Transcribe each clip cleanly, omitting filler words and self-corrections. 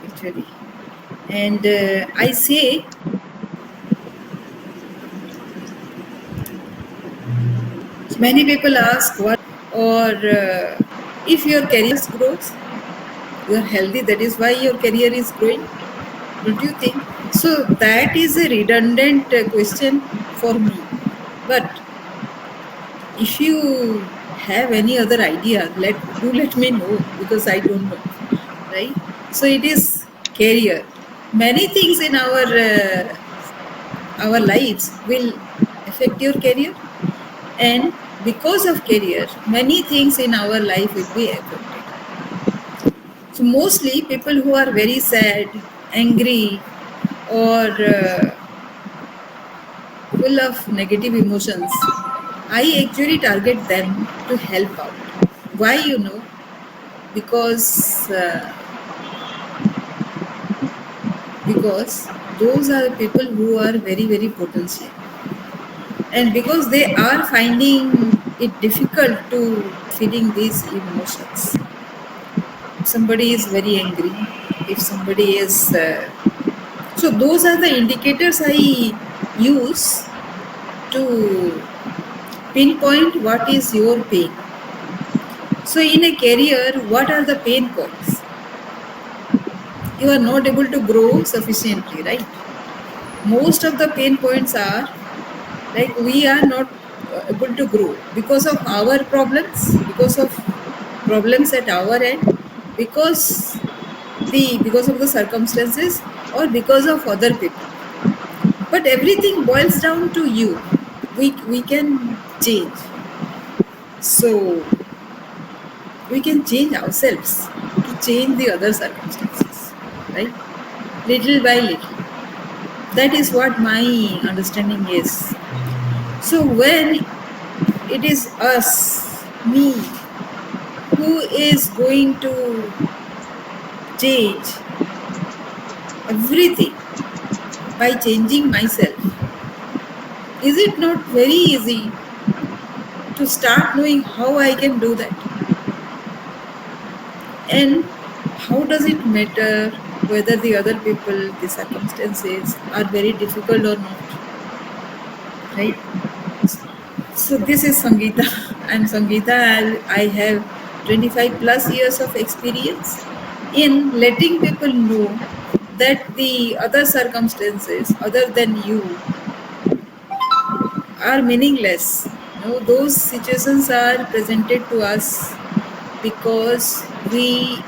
actually. And I say, many people ask what, or if your career grows, you are healthy, that is why your career is growing. Don't you think? So that is a redundant question for me. But if you have any other idea, let me know, because I don't know, right? So it is career. Many things in our lives will affect your career, and because of career, many things in our life will be affected. So mostly people who are very sad, angry, or full of negative emotions, I actually target them to help out. Why, Because because those are the people who are very very potential, and because they are finding it difficult to feeling these emotions. If somebody is very angry, if somebody is so those are the indicators I use to pinpoint what is your pain. So in a career, what are the pain points? You are not able to grow sufficiently, right? Most of the pain points are like we are not able to grow because of our problems, because of problems at our end, because because of the circumstances, or because of other people. But everything boils down to you. We can change. So we can change ourselves to change the other circumstances, right? Little by little. That is what my understanding is. So when it is us, me, who is going to change everything by changing myself, is it not very easy to start knowing how I can do that? And how does it matter whether the other people, the circumstances are very difficult or not, right? So this is Sangeeta. I'm Sangeeta. I have 25 plus years of experience in letting people know that the other circumstances other than you are meaningless. Those situations are presented to us because we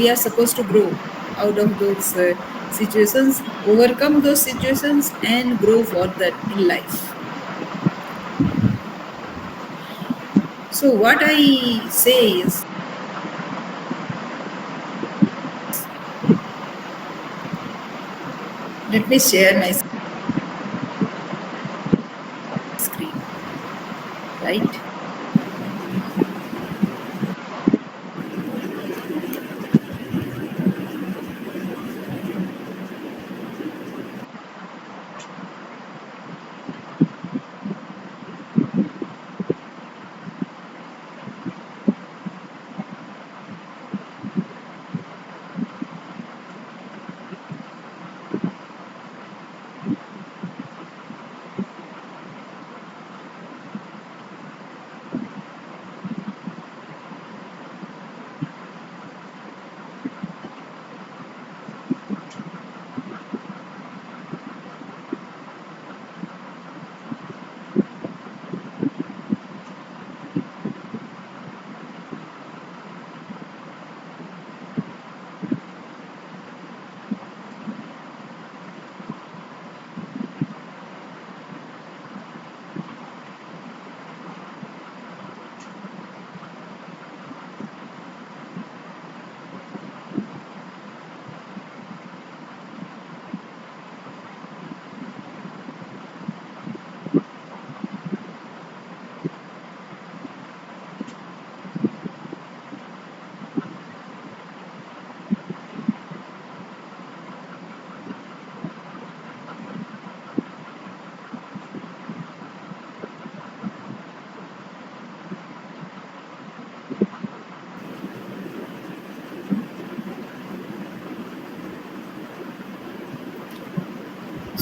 are supposed to grow out of those situations, overcome those situations, and grow further in life. So what I say is, let me share my screen, right?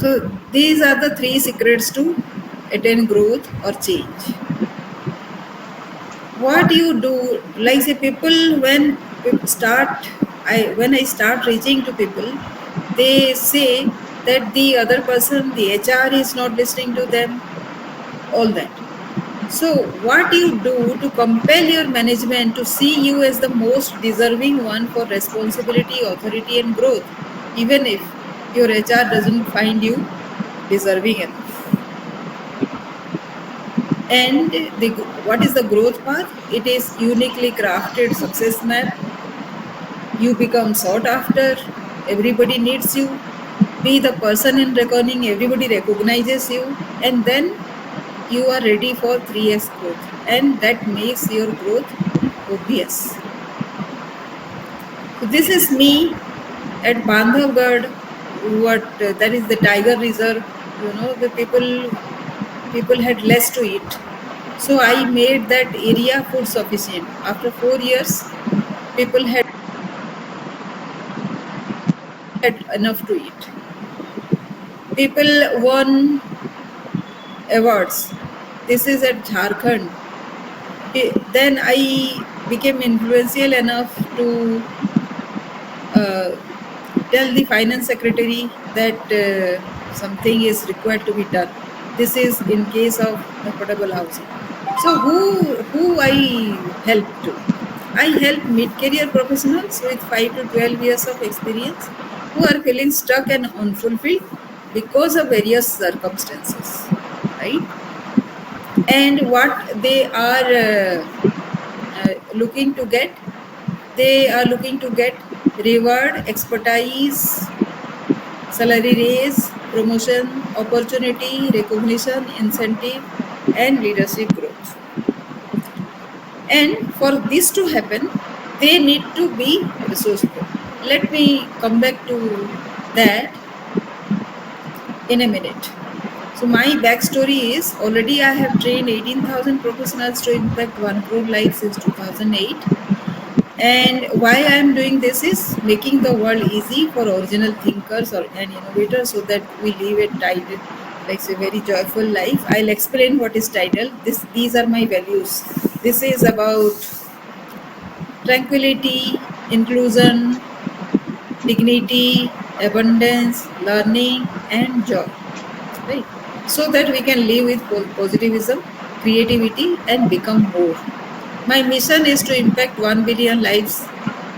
So these are the three secrets to attain growth or change. What you do, like say people, when start when I start reaching to people, they say that the other person, the HR is not listening to them, all that. So what you do to compel your management to see you as the most deserving one for responsibility, authority and growth, even if your HR doesn't find you deserving enough. And what is the growth path? It is uniquely crafted success map. You become sought after. Everybody needs you. Be the person in reckoning. Everybody recognizes you. And then you are ready for 3x growth. And that makes your growth obvious. So this is me at Bandhavgarh. That is the tiger reserve. The people had less to eat. So I made that area food sufficient. After 4 years, people had enough to eat. People won awards. This is at Jharkhand. Then I became influential enough to uh, tell the finance secretary that something is required to be done. This is in case of affordable housing. So who I help to? I help mid-career professionals with 5 to 12 years of experience who are feeling stuck and unfulfilled because of various circumstances, right? And what they are looking to get, they are looking to get reward, expertise, salary raise, promotion, opportunity, recognition, incentive, and leadership growth. And for this to happen, they need to be resourceful. Let me come back to that in a minute. So my backstory is already I have trained 18,000 professionals to impact 1 crore lives since 2008. And why I am doing this is making the world easy for original thinkers and innovators so that we live a title, like say very joyful life. I'll explain what is title. These are my values. This is about tranquility, inclusion, dignity, abundance, learning, and joy. Right? So that we can live with positivism, creativity, and become more. My mission is to impact 1 billion lives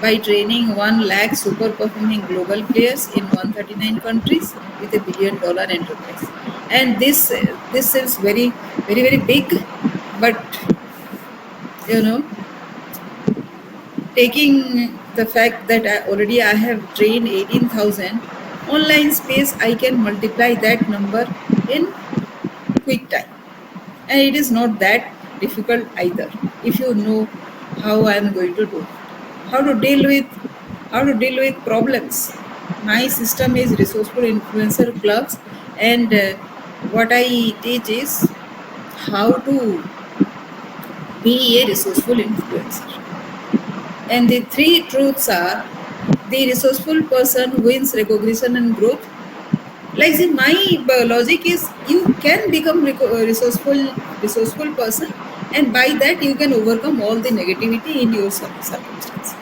by training 1 lakh super performing global players in 139 countries with $1 billion enterprise. And this seems very big, but you know taking the fact that I have trained 18,000 online space, I can multiply that number in quick time. And it is not that difficult either if you know how I am going to do it. How to deal with problems. My system is resourceful influencer clubs, and what I teach is how to be a resourceful influencer. And the three truths are: the resourceful person wins recognition and growth. Like in my logic is you can become resourceful person, and by that you can overcome all the negativity in your circumstances.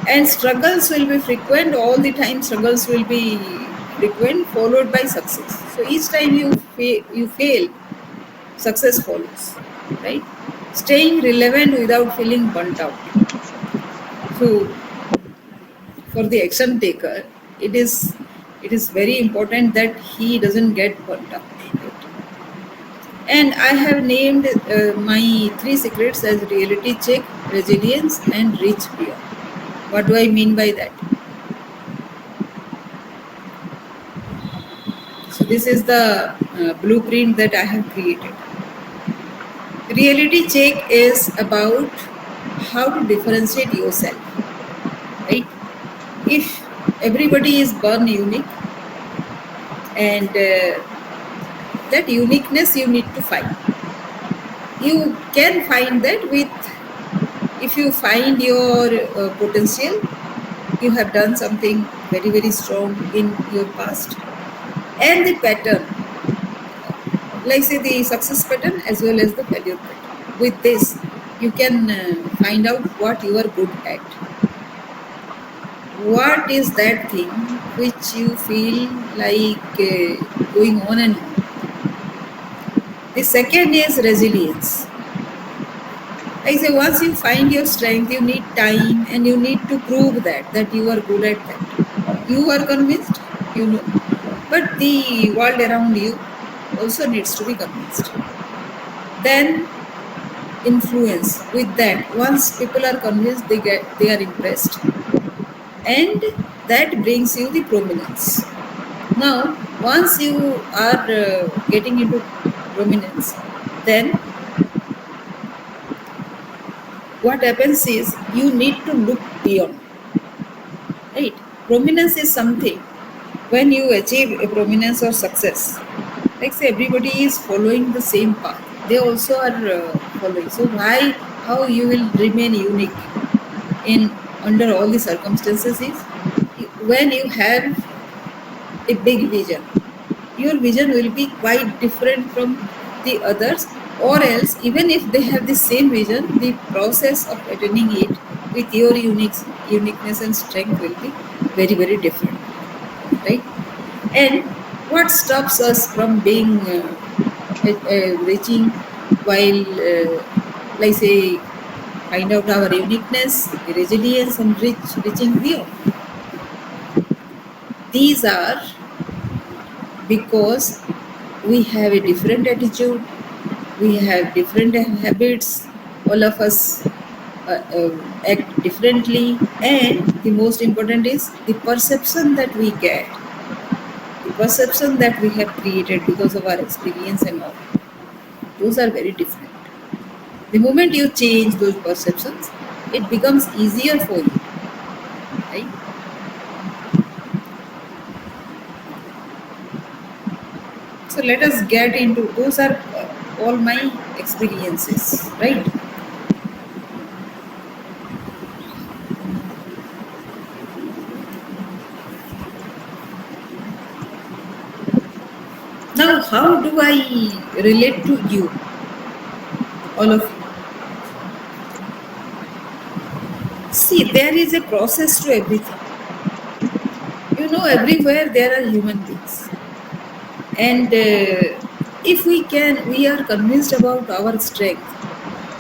And struggles will be frequent all the time. Struggles will be frequent, followed by success. So each time you fail, success follows, right? Staying relevant without feeling burnt out. So for the action taker, it is very important that he doesn't get burnt out. Right? And I have named my three secrets as reality check, resilience, and reach beyond. What do I mean by that? So this is the blueprint that I have created. Reality check is about how to differentiate yourself, right? If everybody is born unique, and that uniqueness you need to find. You can find that with, if you find your potential, you have done something very strong in your past, and the pattern, like say the success pattern as well as the failure pattern. With this, you can find out what you are good at. What is that thing which you feel like going on and on? The second is resilience. I say once you find your strength, you need time and you need to prove that you are good at that. You are convinced, you know, but the world around you also needs to be convinced. Then influence with that. Once people are convinced, they are impressed, and that brings you the prominence. Now, once you are getting into prominence, then what happens is you need to look beyond, right? Prominence is something when you achieve a prominence or success, like say everybody is following the same path, they also are following. So why, how you will remain unique in under all the circumstances is when you have a big vision, your vision will be quite different from the others, or else even if they have the same vision, the process of attaining it with your uniqueness and strength will be very very different, right? And what stops us from being reaching while like say find out our uniqueness, the resilience, and reaching beyond? These are because we have a different attitude, we have different habits, all of us act differently, and the most important is the perception that we get, the perception that we have created because of our experience and all. Those are very different. The moment you change those perceptions, it becomes easier for you, right? So let us get into those are all my experiences, right? Now, how do I relate to you, all of you? See, there is a process to everything. You know, everywhere there are human beings, and we are convinced about our strength,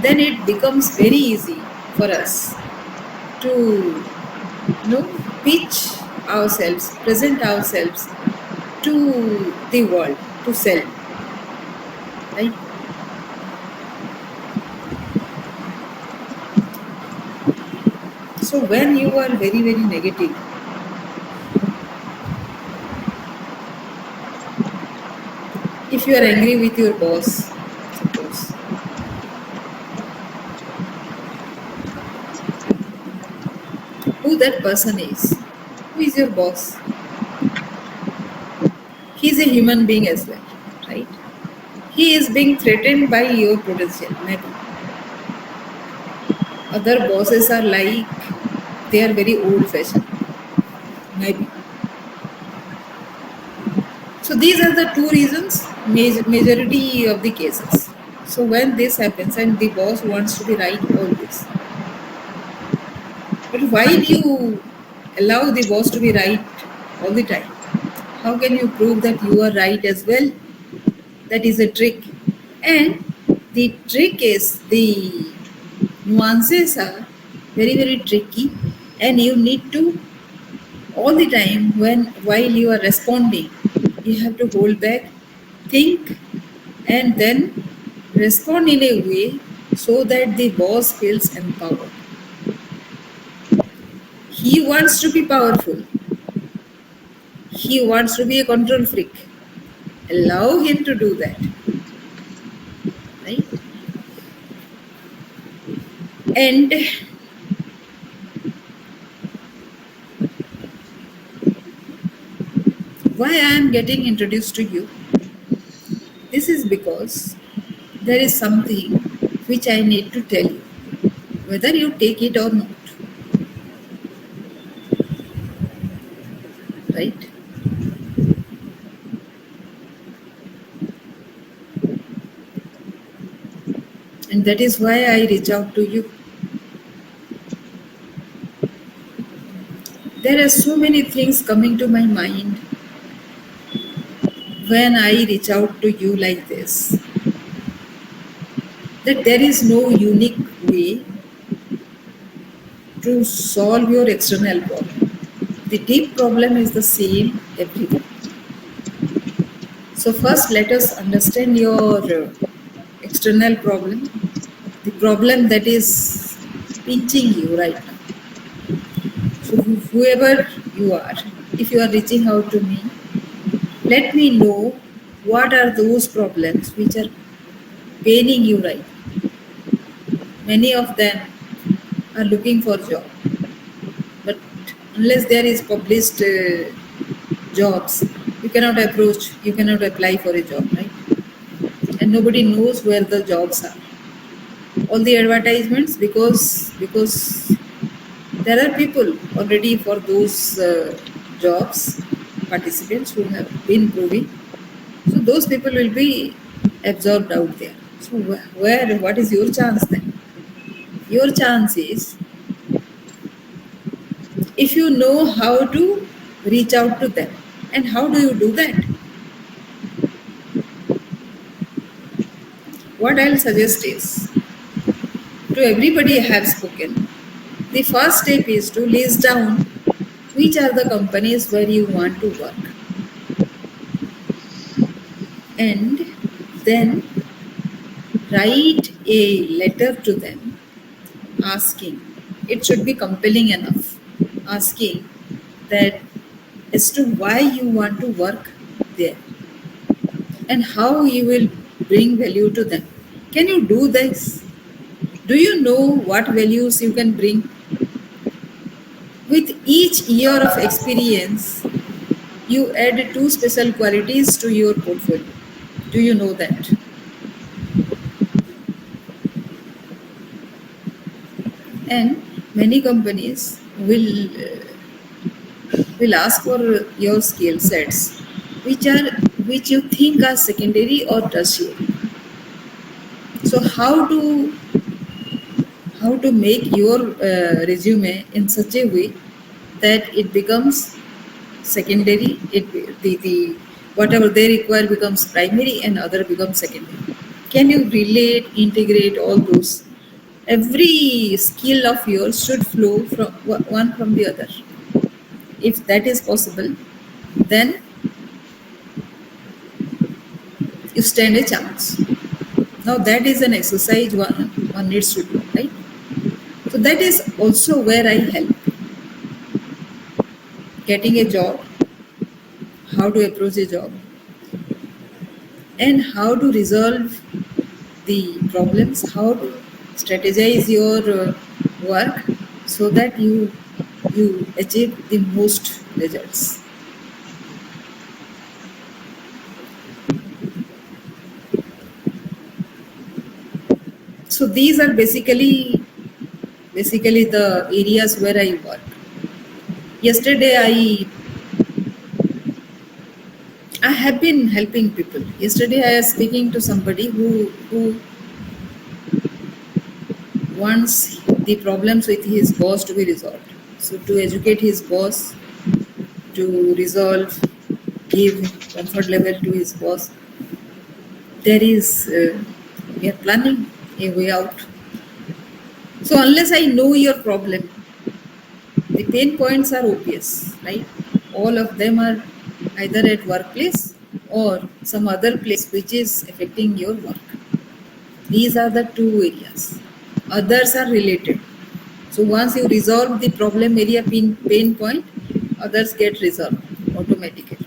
then it becomes very easy for us to, pitch ourselves, present ourselves to the world, to sell, right? So when you are very very negative, if you are angry with your boss, suppose, who that person is, who is your boss? He is a human being as well, right? He is being threatened by your potential, maybe. Other bosses are like, they are very old fashioned, maybe. So these are the two reasons, majority of the cases. So when this happens and the boss wants to be right always, but while you allow the boss to be right all the time, how can you prove that you are right as well? That is a trick. And the trick is the nuances are very very tricky, and you need to all the time when while you are responding, you have to hold back, think, and then respond in a way so that the boss feels empowered. He wants to be powerful, he wants to be a control freak. Allow him to do that, right? And why I am getting introduced to you, this is because there is something which I need to tell you, whether you take it or not, right? And that is why I reach out to you. There are so many things coming to my mind when I reach out to you like this, that there is no unique way to solve your external problem. The deep problem is the same everywhere. So, first, let us understand your external problem, the problem that is pinching you right now. So, whoever you are, if you are reaching out to me, let me know what are those problems which are paining you right now. Many of them are looking for job, but unless there is published jobs, you cannot apply for a job, right? And nobody knows where the jobs are. All the advertisements, because there are people already for those jobs, participants who have been proving. So those people will be absorbed out there. So what is your chance then? Your chance is, if you know how to reach out to them. And how do you do that? What I'll suggest is, to everybody I have spoken, the first step is to list down which are the companies where you want to work, and then write a letter to them asking, it should be compelling enough, asking that as to why you want to work there and how you will bring value to them. Can you do this? Do you know what values you can bring? With each year of experience, you add two special qualities to your portfolio. Do you know that? And many companies will ask for your skill sets, which you think are secondary or tertiary. So how to make your resume in such a way that it becomes secondary, the whatever they require becomes primary and other becomes secondary. Can you relate, integrate all those? Every skill of yours should flow from one from the other. If that is possible, then you stand a chance. Now that is an exercise one needs to do, right? So that is also where I help. Getting a job, how to approach a job, and how to resolve the problems, how to strategize your work so that you achieve the most results. So these are basically the areas where I work. Yesterday I have been helping people. Yesterday I was speaking to somebody who wants the problems with his boss to be resolved. So to educate his boss, to resolve, give comfort level to his boss, there is we are planning a way out. So unless I know your problem, the pain points are obvious, right? All of them are either at workplace or some other place which is affecting your work. These are the two areas. Others are related. So once you resolve the problem area pain point, others get resolved automatically.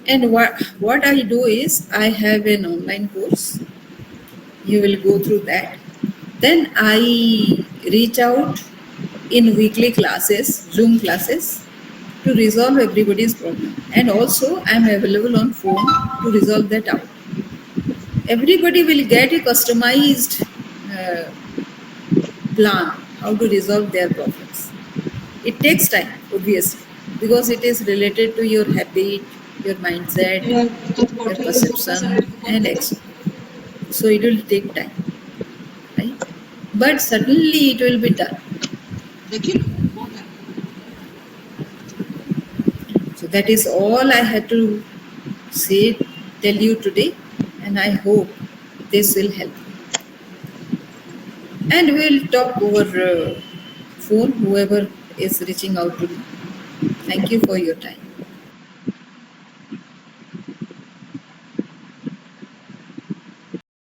And what I do is, I have an online course. You will go through that. Then I reach out in weekly classes, Zoom classes, to resolve everybody's problem. And also I am available on phone to resolve that out. Everybody will get a customized uh, plan how to resolve their problems. It takes time, obviously. because it is related to your habit, your mindset, Yeah, that's your what I is the perception, and action. So it will take time, right? But suddenly it will be done. देखिए ना So that is all I had to say, tell you today, and I hope this will help you. And we'll talk over phone, whoever is reaching out to me. Thank you for your time.